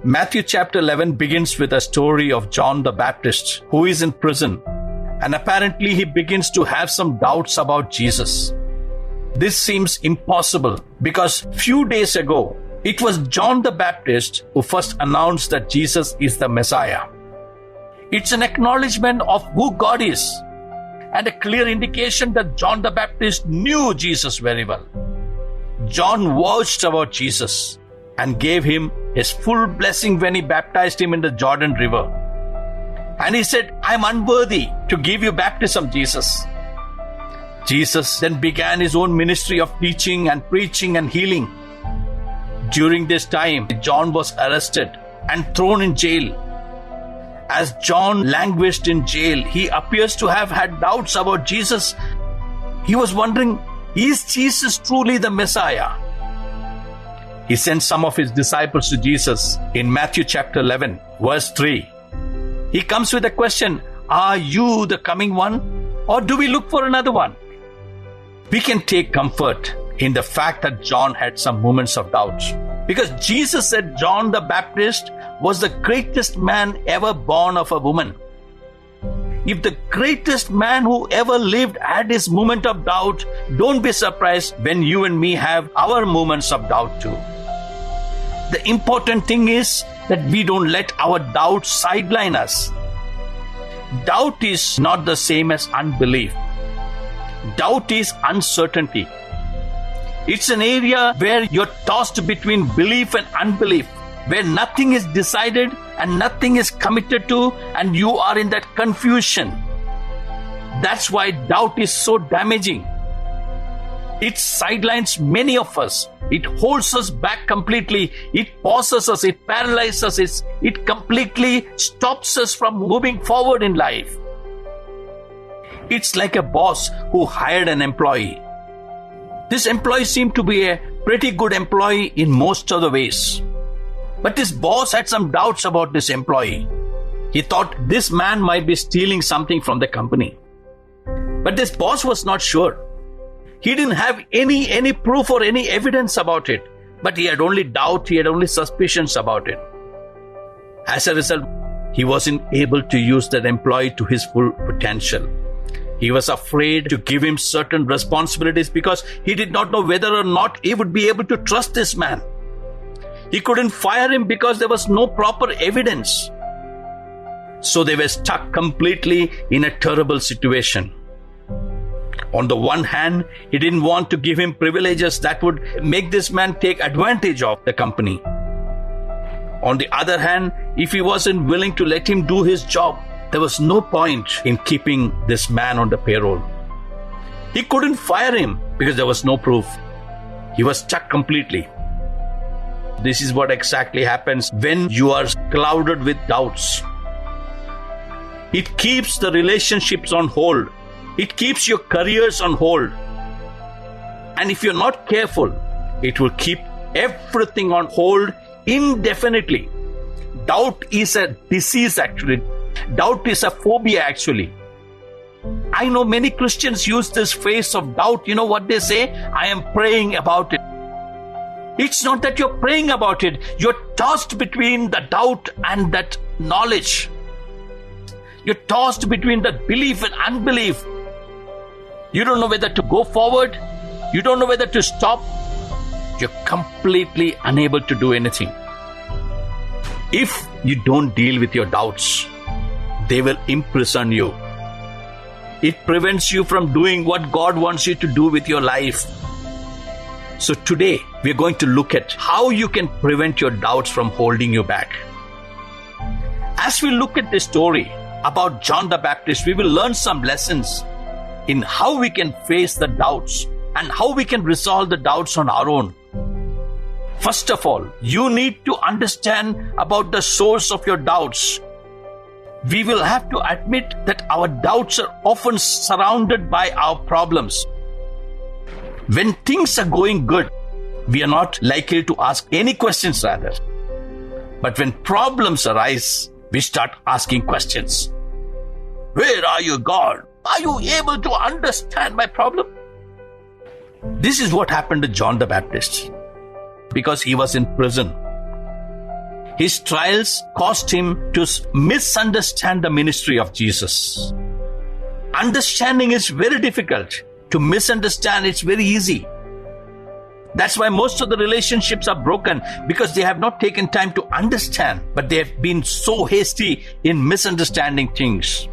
Matthew chapter 11 begins with a story of John the Baptist, who is in prison, and apparently he begins to have some doubts about Jesus. This seems impossible because few days ago, it was John the Baptist who first announced that Jesus is the Messiah. It's an acknowledgement of who God is and a clear indication that John the Baptist knew Jesus very well. John vouched about Jesus and gave him his full blessing when he baptized him in the Jordan River. And he said, "I'm unworthy to give you baptism, Jesus." Jesus then began his own ministry of teaching and preaching and healing. During this time, John was arrested and thrown in jail. As John languished in jail, he appears to have had doubts about Jesus. He was wondering, is Jesus truly the Messiah? He sent some of his disciples to Jesus in Matthew chapter 11, verse 3. He comes with a question, "Are you the coming one, or do we look for another one?" We can take comfort in the fact that John had some moments of doubt, because Jesus said John the Baptist was the greatest man ever born of a woman. If the greatest man who ever lived had his moment of doubt, don't be surprised when you and me have our moments of doubt too. The important thing is that we don't let our doubts sideline us. Doubt is not the same as unbelief. Doubt is uncertainty. It's an area where you're tossed between belief and unbelief, where nothing is decided and nothing is committed to, and you are in that confusion. That's why doubt is so damaging. It sidelines many of us. It holds us back completely. It pauses us. It paralyzes us. It completely stops us from moving forward in life. It's like a boss who hired an employee. This employee seemed to be a pretty good employee in most of the ways. But this boss had some doubts about this employee. He thought this man might be stealing something from the company. But this boss was not sure. He didn't have any proof or any evidence about it. But he had only doubt, he had only suspicions about it. As a result, he wasn't able to use that employee to his full potential. He was afraid to give him certain responsibilities because he did not know whether or not he would be able to trust this man. He couldn't fire him because there was no proper evidence. So they were stuck completely in a terrible situation. On the one hand, he didn't want to give him privileges that would make this man take advantage of the company. On the other hand, if he wasn't willing to let him do his job, there was no point in keeping this man on the payroll. He couldn't fire him because there was no proof. He was stuck completely. This is what exactly happens when you are clouded with doubts. It keeps the relationships on hold. It keeps your careers on hold. And if you're not careful, it will keep everything on hold indefinitely. Doubt is a disease actually. Doubt is a phobia actually. I know many Christians use this phrase of doubt. You know what they say? "I am praying about it." It's not that you're praying about it. You're tossed between the doubt and that knowledge. You're tossed between that belief and unbelief. You don't know whether to go forward. You don't know whether to stop. You're completely unable to do anything. If you don't deal with your doubts, they will imprison you. It prevents you from doing what God wants you to do with your life. So today, we're going to look at how you can prevent your doubts from holding you back. As we look at this story about John the Baptist, we will learn some lessons in how we can face the doubts and how we can resolve the doubts on our own. First of all, you need to understand about the source of your doubts. We will have to admit that our doubts are often surrounded by our problems. When things are going good, we are not likely to ask any questions rather. But when problems arise, we start asking questions. Where are you, God? Are you able to understand my problem? This is what happened to John the Baptist because he was in prison. His trials caused him to misunderstand the ministry of Jesus. Understanding is very difficult. To misunderstand, it's very easy. That's why most of the relationships are broken, because they have not taken time to understand, but they have been so hasty in misunderstanding things.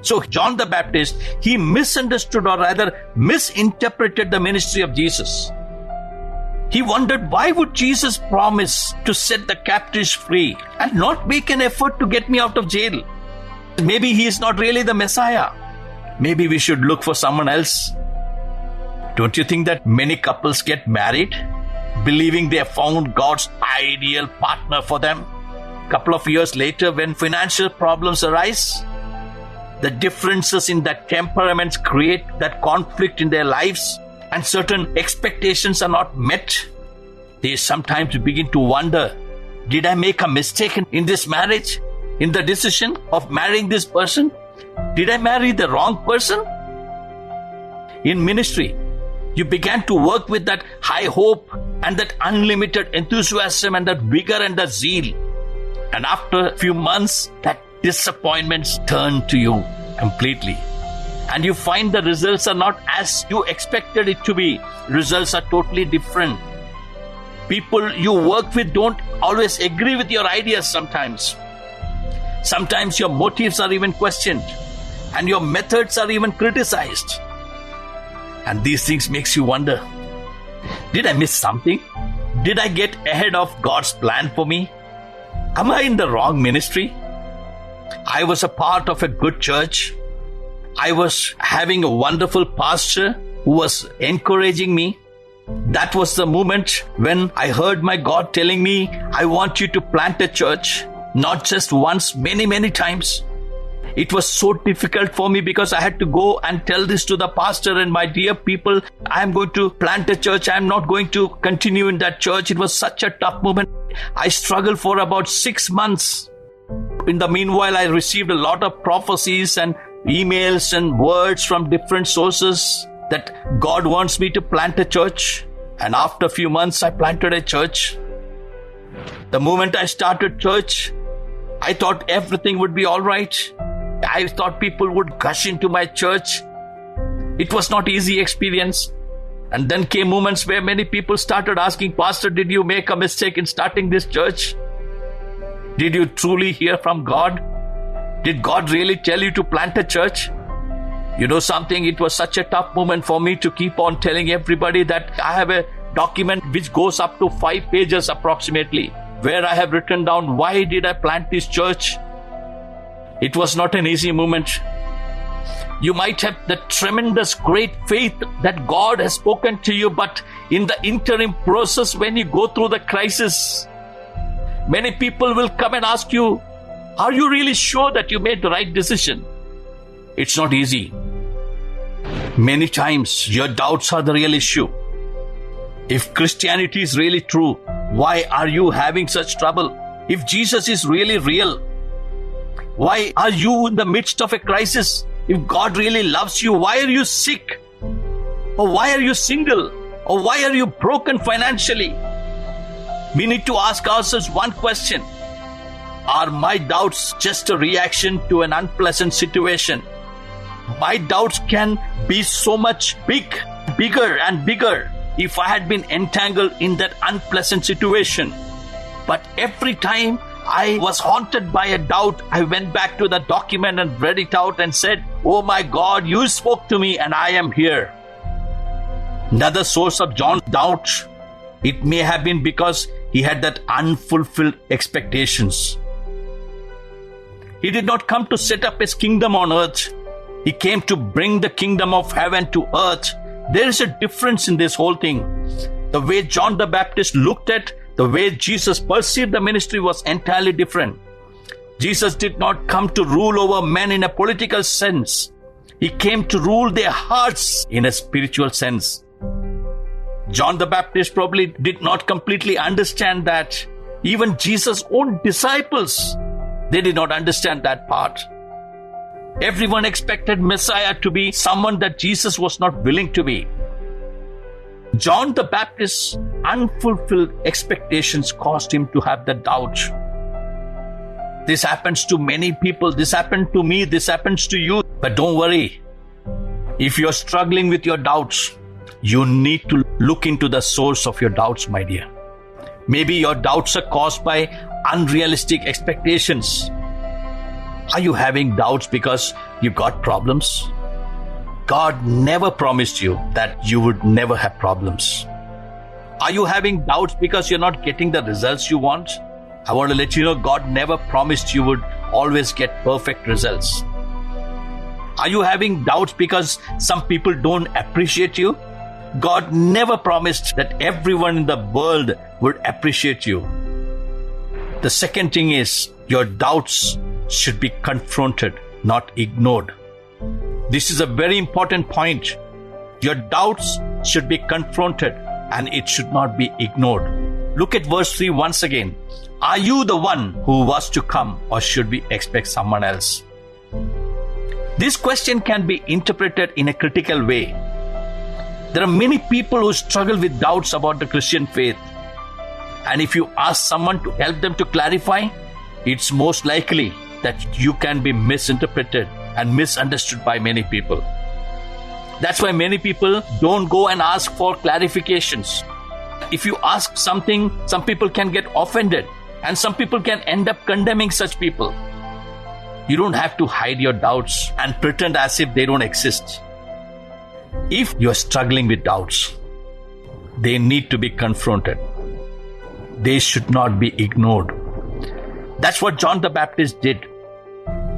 So John the Baptist, he misunderstood, or rather misinterpreted the ministry of Jesus. He wondered, why would Jesus promise to set the captives free and not make an effort to get me out of jail? Maybe he is not really the Messiah. Maybe we should look for someone else. Don't you think that many couples get married believing they have found God's ideal partner for them? A couple of years later, when financial problems arise, the differences in their temperaments create that conflict in their lives, and certain expectations are not met. They sometimes begin to wonder, did I make a mistake in this marriage? In the decision of marrying this person? Did I marry the wrong person? In ministry, you began to work with that high hope and that unlimited enthusiasm and that vigor and that zeal. And after a few months, that disappointments turn to you completely. And you find the results are not as you expected it to be. Results are totally different. People you work with don't always agree with your ideas sometimes. Sometimes your motives are even questioned, and your methods are even criticized. And these things makes you wonder, did I miss something? Did I get ahead of God's plan for me? Am I in the wrong ministry? I was a part of a good church. I was having a wonderful pastor who was encouraging me. That was the moment when I heard my God telling me, I want you to plant a church. Not just once, many times. It was so difficult for me because I had to go and tell this to the pastor and my dear people, I am going to plant a church. I am not going to continue in that church. It was such a tough moment. I struggled for about 6 months. In the meanwhile, I received a lot of prophecies and emails and words from different sources that God wants me to plant a church. And after a few months, I planted a church. The moment I started church, I thought everything would be all right. I thought people would gush into my church. It was not easy experience. And then came moments where many people started asking, Pastor, did you make a mistake in starting this church? Did you truly hear from God? Did God really tell you to plant a church? You know something, it was such a tough moment for me to keep on telling everybody that I have a document which goes up to 5 pages approximately, where I have written down why did I plant this church. It was not an easy moment. You might have the tremendous great faith that God has spoken to you, but in the interim process, when you go through the crisis, many people will come and ask you, are you really sure that you made the right decision? It's not easy. Many times your doubts are the real issue. If Christianity is really true, why are you having such trouble? If Jesus is really real, why are you in the midst of a crisis? If God really loves you, why are you sick? Or why are you single? Or why are you broken financially? We need to ask ourselves one question. Are my doubts just a reaction to an unpleasant situation? My doubts can be so much bigger and bigger if I had been entangled in that unpleasant situation. But every time I was haunted by a doubt, I went back to the document and read it out and said, oh my God, you spoke to me and I am here. Another source of John's doubt, it may have been because he had that unfulfilled expectations. He did not come to set up his kingdom on earth. He came to bring the kingdom of heaven to earth. There is a difference in this whole thing. The way John the Baptist looked at, the way Jesus perceived the ministry was entirely different. Jesus did not come to rule over men in a political sense. He came to rule their hearts in a spiritual sense. John the Baptist probably did not completely understand that. Even Jesus' own disciples, they did not understand that part. Everyone expected Messiah to be someone that Jesus was not willing to be. John the Baptist's unfulfilled expectations caused him to have the doubt. This happens to many people. This happened to me. This happens to you. But don't worry. If you're struggling with your doubts, you need to look into the source of your doubts, my dear. Maybe your doubts are caused by unrealistic expectations. Are you having doubts because you got problems? God never promised you that you would never have problems. Are you having doubts because you're not getting the results you want? I want to let you know God never promised you would always get perfect results. Are you having doubts because some people don't appreciate you? God never promised that everyone in the world would appreciate you. The second thing is, your doubts should be confronted, not ignored. This is a very important point. Your doubts should be confronted and it should not be ignored. Look at verse 3 once again. Are you the one who was to come, or should we expect someone else? This question can be interpreted in a critical way. There are many people who struggle with doubts about the Christian faith. And if you ask someone to help them to clarify, it's most likely that you can be misinterpreted and misunderstood by many people. That's why many people don't go and ask for clarifications. If you ask something, some people can get offended, and some people can end up condemning such people. You don't have to hide your doubts and pretend as if they don't exist. If you're struggling with doubts, they need to be confronted. They should not be ignored. That's what John the Baptist did.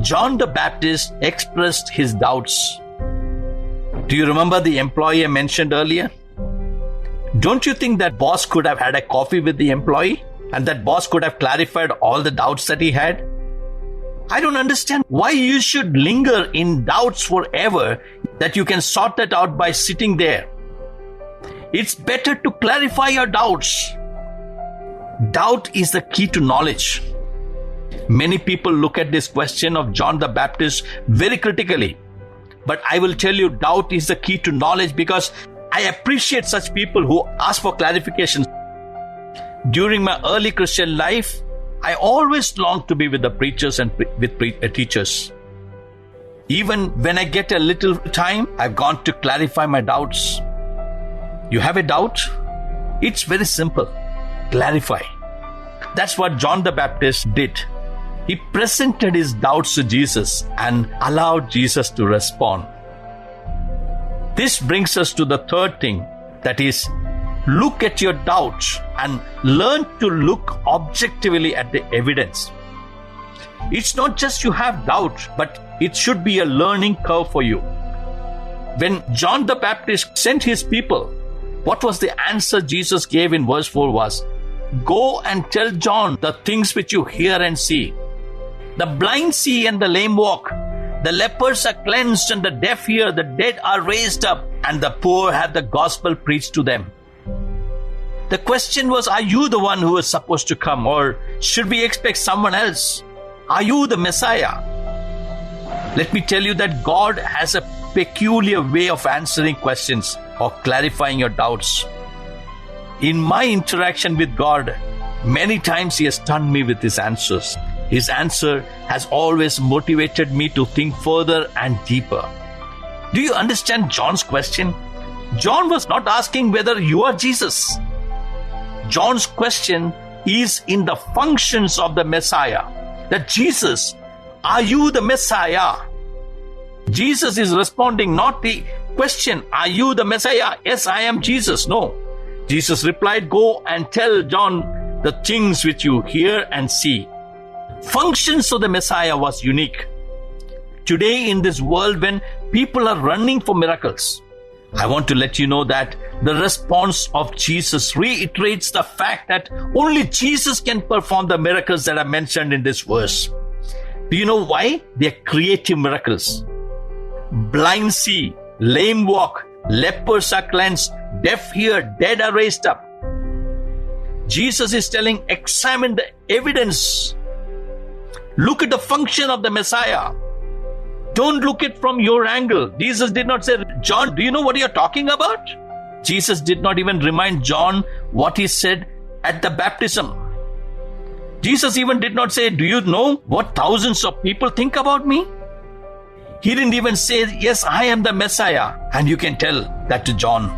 John the Baptist expressed his doubts. Do you remember the employee I mentioned earlier? Don't you think that boss could have had a coffee with the employee and that boss could have clarified all the doubts that he had? I don't understand why you should linger in doubts forever, that you can sort that out by sitting there. It's better to clarify your doubts. Doubt is the key to knowledge. Many people look at this question of John the Baptist very critically. But I will tell you, doubt is the key to knowledge, because I appreciate such people who ask for clarifications. During my early Christian life, I always longed to be with the preachers and with teachers. Even when I get a little time, I've gone to clarify my doubts. You have a doubt? It's very simple. Clarify. That's what John the Baptist did. He presented his doubts to Jesus and allowed Jesus to respond. This brings us to the third thing, that is, look at your doubts and learn to look objectively at the evidence. It's not just you have doubt, but it should be a learning curve for you. When John the Baptist sent his people, what was the answer Jesus gave in verse 4 was, "Go and tell John the things which you hear and see. The blind see and the lame walk. The lepers are cleansed and the deaf hear. The dead are raised up and the poor have the gospel preached to them." The question was, are you the one who is supposed to come, or should we expect someone else? Are you the Messiah? Let me tell you that God has a peculiar way of answering questions or clarifying your doubts. In my interaction with God, many times He has stunned me with His answers. His answer has always motivated me to think further and deeper. Do you understand John's question? John was not asking whether you are Jesus. John's question is in the functions of the Messiah. That Jesus, are you the Messiah? Jesus is responding, not the question, are you the Messiah? Yes, I am Jesus. No. Jesus replied, go and tell John the things which you hear and see. Functions of the Messiah was unique. Today in this world, when people are running for miracles, I want to let you know that the response of Jesus reiterates the fact that only Jesus can perform the miracles that are mentioned in this verse. Do you know why? They are creative miracles. Blind see, lame walk, lepers are cleansed, deaf hear, dead are raised up. Jesus is telling, examine the evidence. Look at the function of the Messiah. Don't look at it from your angle. Jesus did not say, John, do you know what you're talking about? Jesus did not even remind John what he said at the baptism. Jesus even did not say, do you know what thousands of people think about me? He didn't even say, yes, I am the Messiah. And you can tell that to John.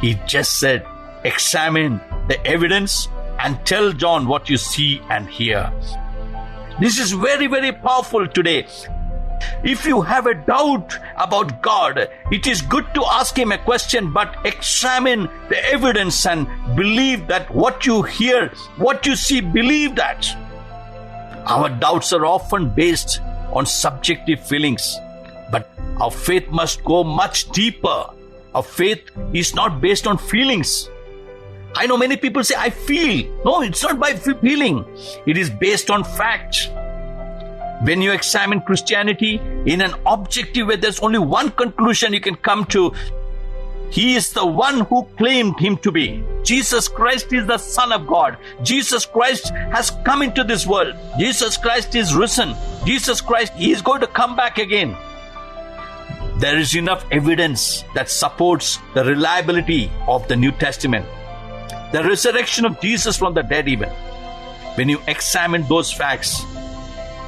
He just said, examine the evidence and tell John what you see and hear. This is very, very powerful today. If you have a doubt about God, it is good to ask Him a question, but examine the evidence and believe that what you hear, what you see, believe that. Our doubts are often based on subjective feelings, but our faith must go much deeper. Our faith is not based on feelings. I know many people say, I feel. No, it's not by feeling. It is based on fact. When you examine Christianity in an objective way, there's only one conclusion you can come to. He is the one who claimed Him to be. Jesus Christ is the Son of God. Jesus Christ has come into this world. Jesus Christ is risen. Jesus Christ, He is going to come back again. There is enough evidence that supports the reliability of the New Testament. The resurrection of Jesus from the dead even. When you examine those facts,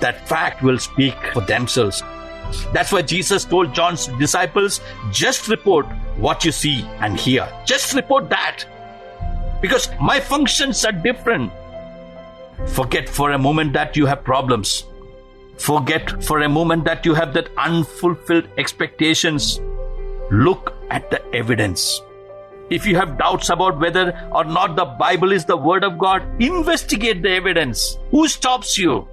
that fact will speak for themselves. That's why Jesus told John's disciples, just report what you see and hear. Just report that. Because my functions are different. Forget for a moment that you have problems. Forget for a moment that you have that unfulfilled expectations. Look at the evidence. If you have doubts about whether or not the Bible is the Word of God, investigate the evidence. Who stops you?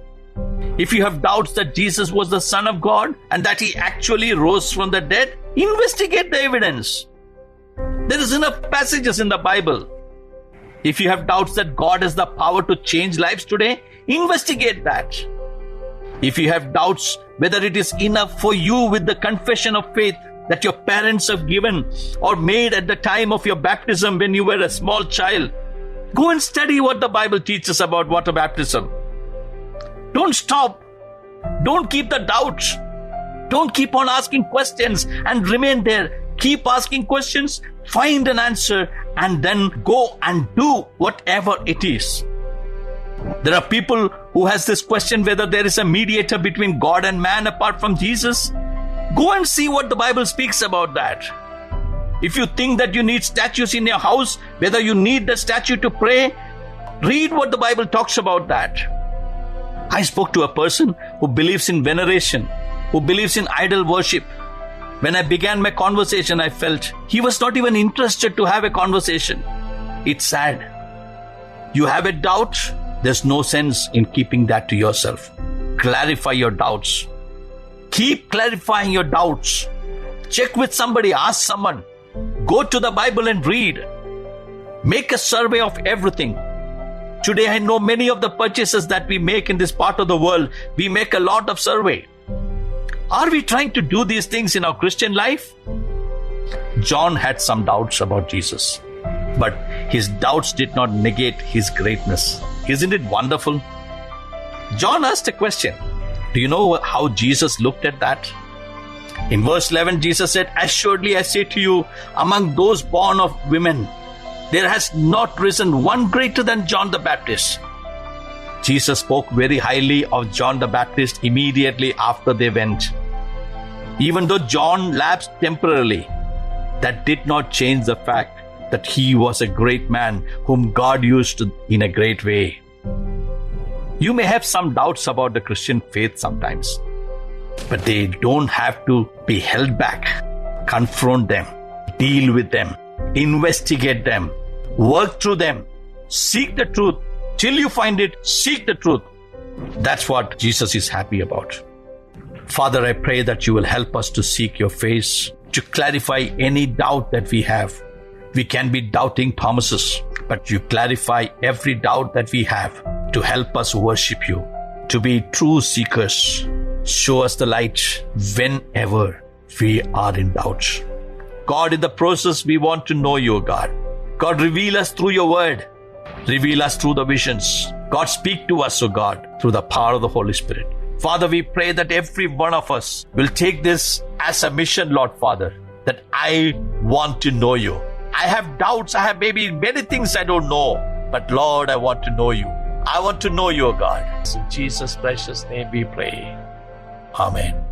If you have doubts that Jesus was the Son of God and that He actually rose from the dead, investigate the evidence. There is enough passages in the Bible. If you have doubts that God has the power to change lives today, investigate that. If you have doubts whether it is enough for you with the confession of faith that your parents have given or made at the time of your baptism when you were a small child, go and study what the Bible teaches about water baptism. Don't stop. Don't keep the doubts. Don't keep on asking questions and remain there. Keep asking questions, find an answer, and then go and do whatever it is. There are people who has this question whether there is a mediator between God and man apart from Jesus. Go and see what the Bible speaks about that. If you think that you need statues in your house, whether you need the statue to pray, read what the Bible talks about that. I spoke to a person who believes in veneration, who believes in idol worship. When I began my conversation, I felt he was not even interested to have a conversation. It's sad. You have a doubt, there's no sense in keeping that to yourself. Clarify your doubts. Keep clarifying your doubts. Check with somebody, ask someone. Go to the Bible and read. Make a survey of everything. Today, I know many of the purchases that we make in this part of the world, we make a lot of survey. Are we trying to do these things in our Christian life? John had some doubts about Jesus, but his doubts did not negate his greatness. Isn't it wonderful? John asked a question. Do you know how Jesus looked at that? In verse 11, Jesus said, assuredly I say to you, among those born of women, there has not risen one greater than John the Baptist. Jesus spoke very highly of John the Baptist immediately after they went. Even though John lapsed temporarily, that did not change the fact that he was a great man whom God used in a great way. You may have some doubts about the Christian faith sometimes, but they don't have to be held back. Confront them, deal with them, investigate them, work through them, seek the truth. Till you find it, seek the truth. That's what Jesus is happy about. Father, I pray that you will help us to seek your face, to clarify any doubt that we have. We can be doubting Thomases, but you clarify every doubt that we have to help us worship you, to be true seekers. Show us the light whenever we are in doubt. God, in the process, we want to know you, God. God, reveal us through your word. Reveal us through the visions. God, speak to us, O God, through the power of the Holy Spirit. Father, we pray that every one of us will take this as a mission, Lord Father, that I want to know you. I have doubts. I have maybe many things I don't know. But Lord, I want to know you. I want to know your God. In Jesus' precious name we pray. Amen.